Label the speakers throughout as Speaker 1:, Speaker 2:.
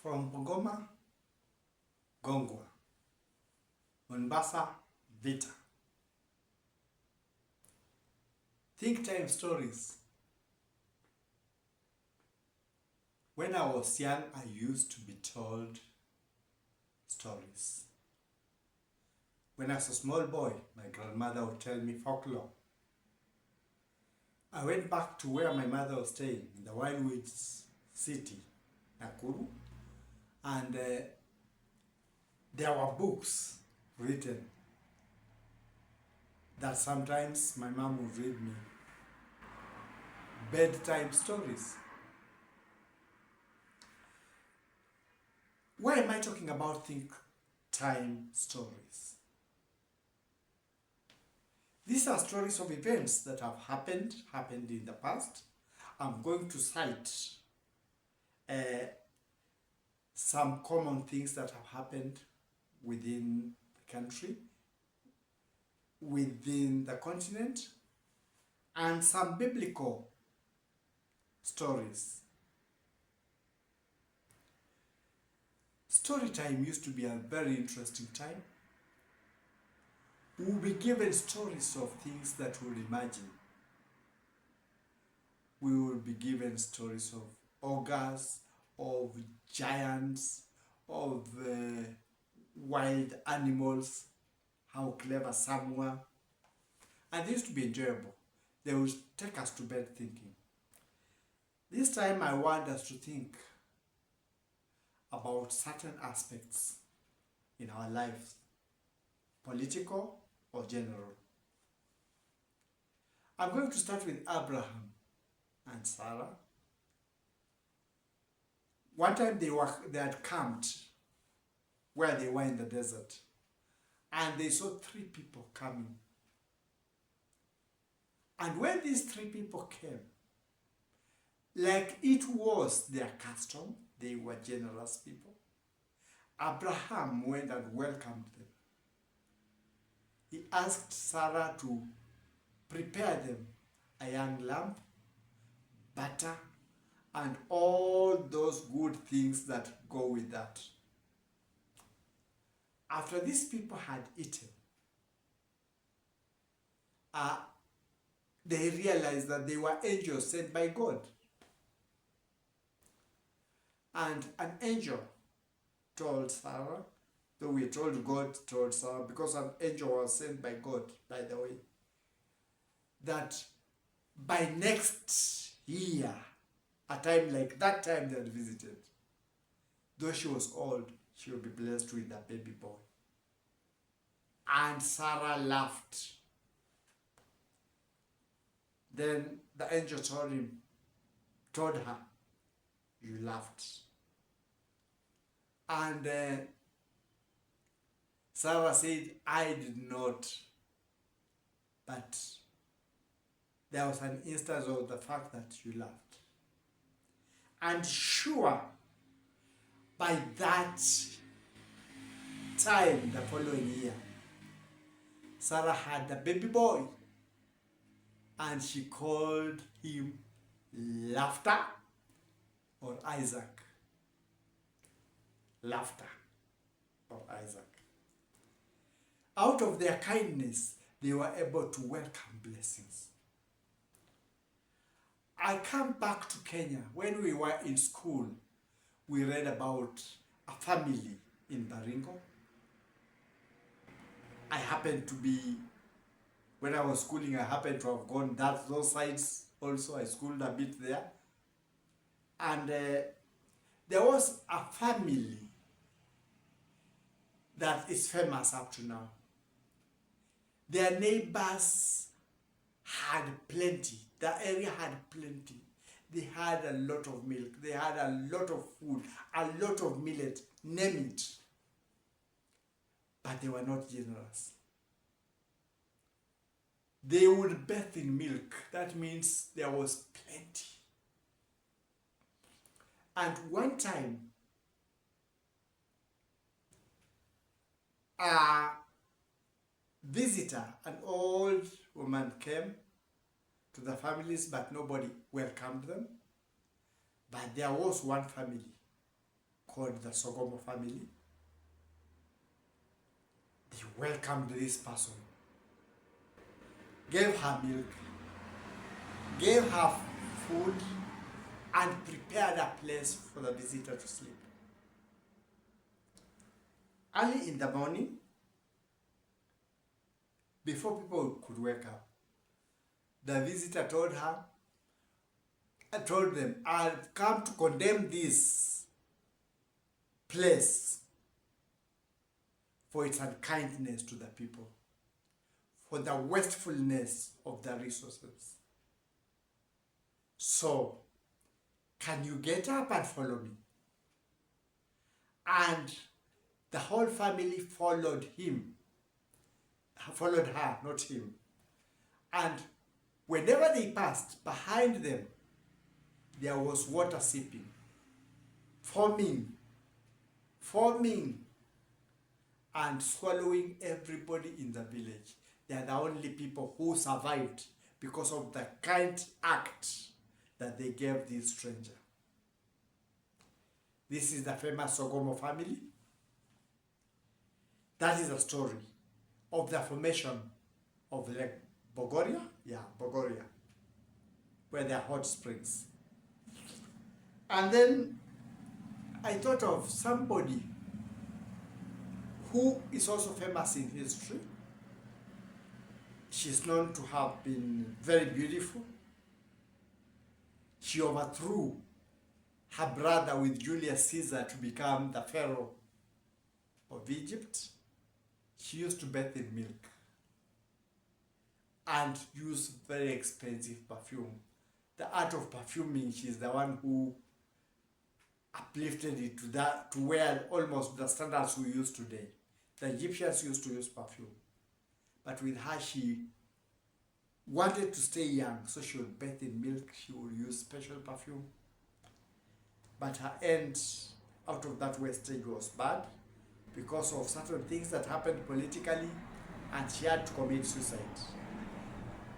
Speaker 1: From Bungoma, Gongwa, MONBASA, MVITA. Think time stories. When I was young, I used to be told stories. When I was a small boy, my grandmother would tell me folklore. I went back to where my mother was staying, in the Wildwoods city, Nakuru, and there were books written that sometimes my mom would read me bedtime stories. Why am I talking about think time stories? These are stories of events that have happened in the past. I'm going to cite some common things that have happened within the country, within the continent, and some biblical stories. Story time used to be a very interesting time. We will be given stories of things that we'll imagine. We will be given stories of ogres, of giants, of wild animals, how clever some were. And they used to be enjoyable. They would take us to bed thinking. This time I want us to think about certain aspects in our lives, political or general. I'm going to start with Abraham and Sarah. One time they had camped where they were in the desert, and they saw 3 people coming. And when these 3 people came, like it was their custom, they were generous people, Abraham went and welcomed them. He asked Sarah to prepare them a young lamb, butter, and all those good things that go with that. After these people had eaten, they realized that they were angels sent by God. And an angel told Sarah, though we told God told Sarah, because an angel was sent by God, by the way, that by next year, a time like that time they had visited, though she was old, she would be blessed with a baby boy. And Sarah laughed. Then the angel told her, you laughed. And Sarah said, I did not. But there was an instance of the fact that you laughed. And sure, by that time, the following year, Sarah had a baby boy, and she called him Laughter or Isaac. Laughter or Isaac. Out of their kindness, they were able to welcome blessings. I come back to Kenya. When we were in school, we read about a family in Baringo. I happened to be, when I was schooling, I happened to have gone those sides also. I schooled a bit there. And there was a family that is famous up to now. Their neighbors had plenty. The area had plenty. They had a lot of milk. They had a lot of food, a lot of millet, name it. But they were not generous. They would bathe in milk. That means there was plenty. And one time, a visitor, an old woman, came to the families, but nobody welcomed them. But there was one family called the Sogomo family. They welcomed this person, gave her milk, gave her food, and prepared a place for the visitor to sleep. Early in the morning, before people could wake up, the visitor told them, I've come to condemn this place for its unkindness to the people, for the wastefulness of the resources. So, can you get up and follow me? And the whole family followed her, not him. And whenever they passed, behind them, there was water seeping, forming, and swallowing everybody in the village. They are the only people who survived because of the kind act that they gave this stranger. This is the famous Sogomo family. That is the story of the formation of Lake Bogoria, Bogoria, where there are hot springs. And then I thought of somebody who is also famous in history. She's known to have been very beautiful. She overthrew her brother with Julius Caesar to become the Pharaoh of Egypt. She used to bathe in milk and use very expensive perfume. The art of perfuming, she's the one who uplifted it to where almost the standards we use today. The Egyptians used to use perfume. But with her, she wanted to stay young, so she would bathe in milk, she would use special perfume. But her end out of that wastage was bad because of certain things that happened politically, and she had to commit suicide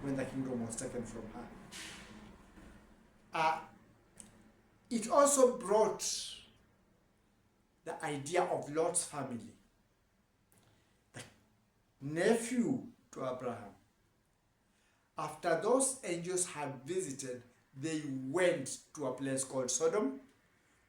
Speaker 1: when the kingdom was taken from her. It also brought the idea of Lot's family, the nephew to Abraham. After those angels had visited, they went to a place called Sodom,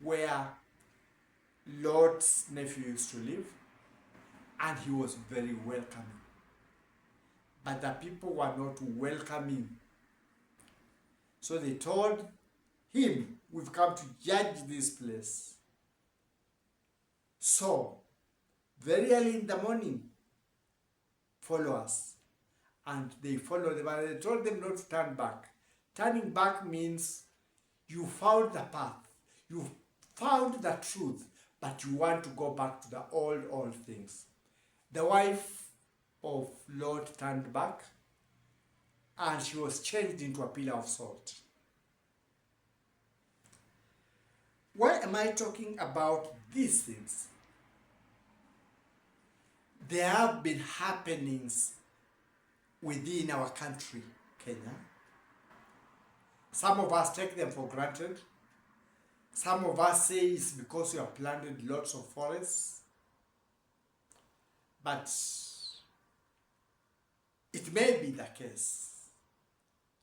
Speaker 1: where Lot's nephew used to live, and he was very welcoming. But the people were not welcoming. So they told him, we've come to judge this place. So, very early in the morning, follow us. And they followed them, and they told them not to turn back. Turning back means you found the path, you found the truth, but you want to go back to the old things. The wife of Lot turned back, and she was changed into a pillar of salt. Why am I talking about these things? There have been happenings within our country, Kenya. Some of us take them for granted. Some of us say it's because we have planted lots of forests. But it may be the case,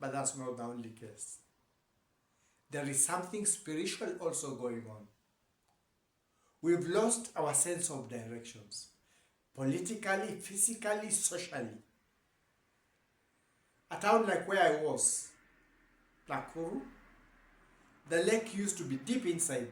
Speaker 1: but that's not the only case. There is something spiritual also going on. We've lost our sense of directions, politically, physically, socially. A town like where I was, Nakuru, the lake used to be deep inside.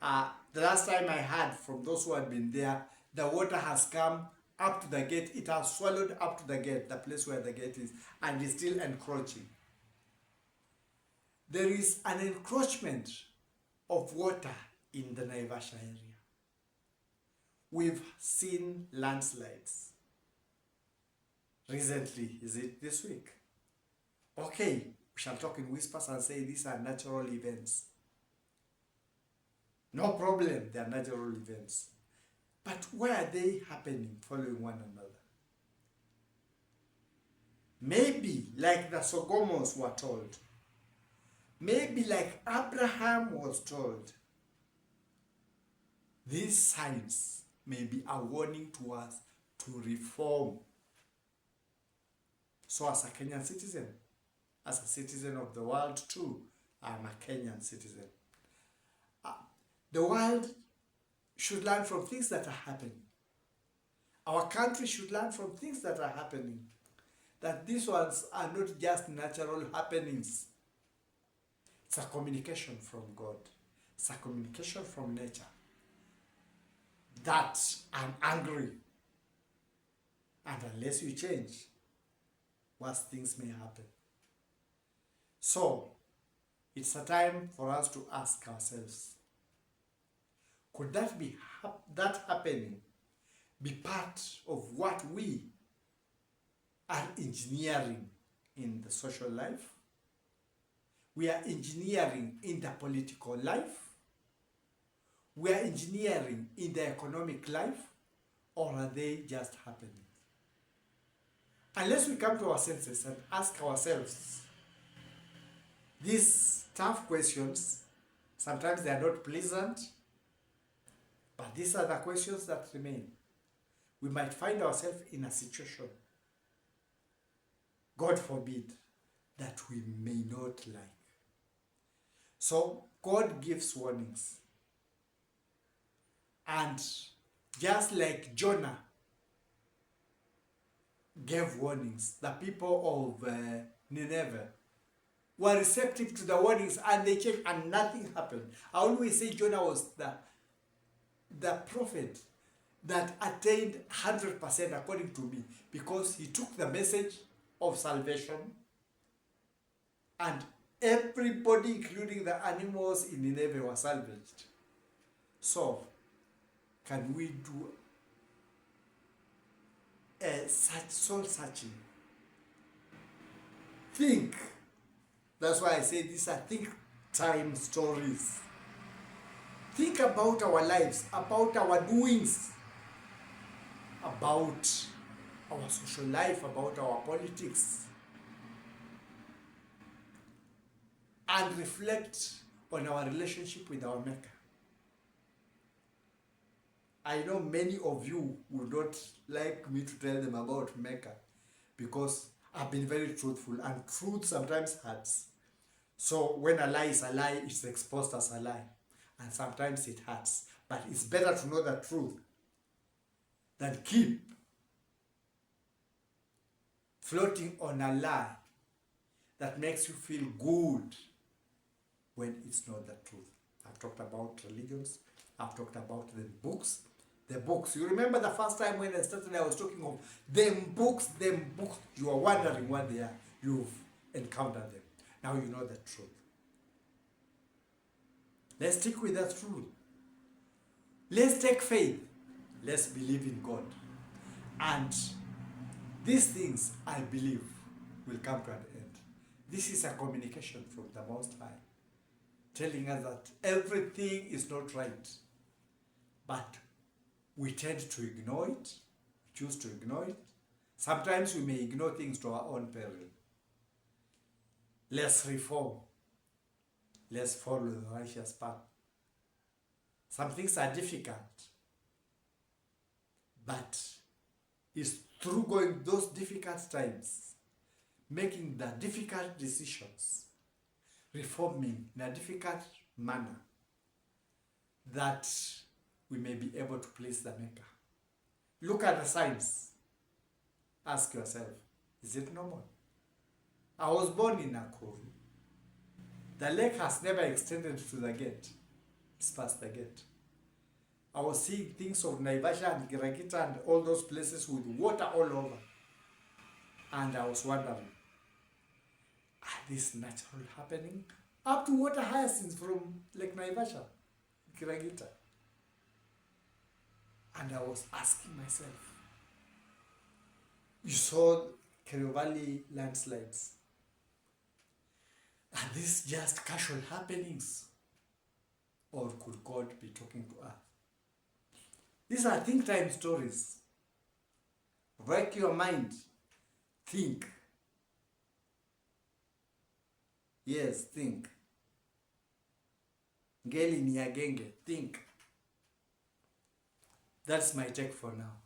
Speaker 1: The last time I heard from those who had been there, the water has come up to the gate. It has swallowed up to the gate, the place where the gate is, and is still encroaching. There is an encroachment of water in the Naivasha area. We've seen landslides. Recently, is it this week? Okay, we shall talk in whispers and say these are natural events. No problem, they are natural events. But where are they happening, following one another? Maybe like the Sogomos were told. Maybe like Abraham was told. These signs may be a warning to us to reform. So as a Kenyan citizen, as a citizen of the world too, I'm a Kenyan citizen. The world should learn from things that are happening. Our country should learn from things that are happening. That these ones are not just natural happenings. It's a communication from God. It's a communication from nature. That I'm angry. And unless you change, worse things may happen. So, it's a time for us to ask ourselves, could that be that happening be part of what we are engineering in the social life? We are engineering in the political life? We are engineering in the economic life? Or are they just happening? Unless we come to our senses and ask ourselves these tough questions, sometimes they are not pleasant, but these are the questions that remain. We might find ourselves in a situation, God forbid, that we may not like. So God gives warnings. And just like Jonah gave warnings, the people of Nineveh were receptive to the warnings and they changed and nothing happened. I always say Jonah was the prophet that attained 100% according to me, because he took the message of salvation and everybody, including the animals in Nineveh, were salvaged. So, can we do such soul searching? Think. That's why I say these are think time stories. Think about our lives, about our doings, about our social life, about our politics, and reflect on our relationship with our Maker. I know many of you would not like me to tell them about Maker because I've been very truthful, and truth sometimes hurts. So when a lie is a lie, it's exposed as a lie, and sometimes it hurts. But it's better to know the truth than keep floating on a lie that makes you feel good when it's not the truth. I've talked about religions. I've talked about the books. The books. You remember the first time when I started, I was talking of them books. You are wondering what they are. You've encountered them. Now you know the truth. Let's stick with the truth. Let's take faith. Let's believe in God. And these things, I believe, will come to an end. This is a communication from the Most High, telling us that everything is not right. But we tend to ignore it, choose to ignore it. Sometimes we may ignore things to our own peril. Let's reform. Let's follow the righteous path. Some things are difficult, but it's through going those difficult times, making the difficult decisions, reforming in a difficult manner, that we may be able to please the Maker. Look at the signs. Ask yourself, is it normal? I was born in Nakuru. The lake has never extended to the gate. It's past the gate. I was seeing things of Naivasha and Giragita and all those places with water all over. And I was wondering, are these natural happening? Up to water hyacinths from Lake Naivasha, Giragita. And I was asking myself, you saw Kerio Valley landslides. Are these just casual happenings? Or could God be talking to us? These are think time stories. Wreck your mind. Think. Yes, think. Ngeli ni agenge. Think. That's my take for now.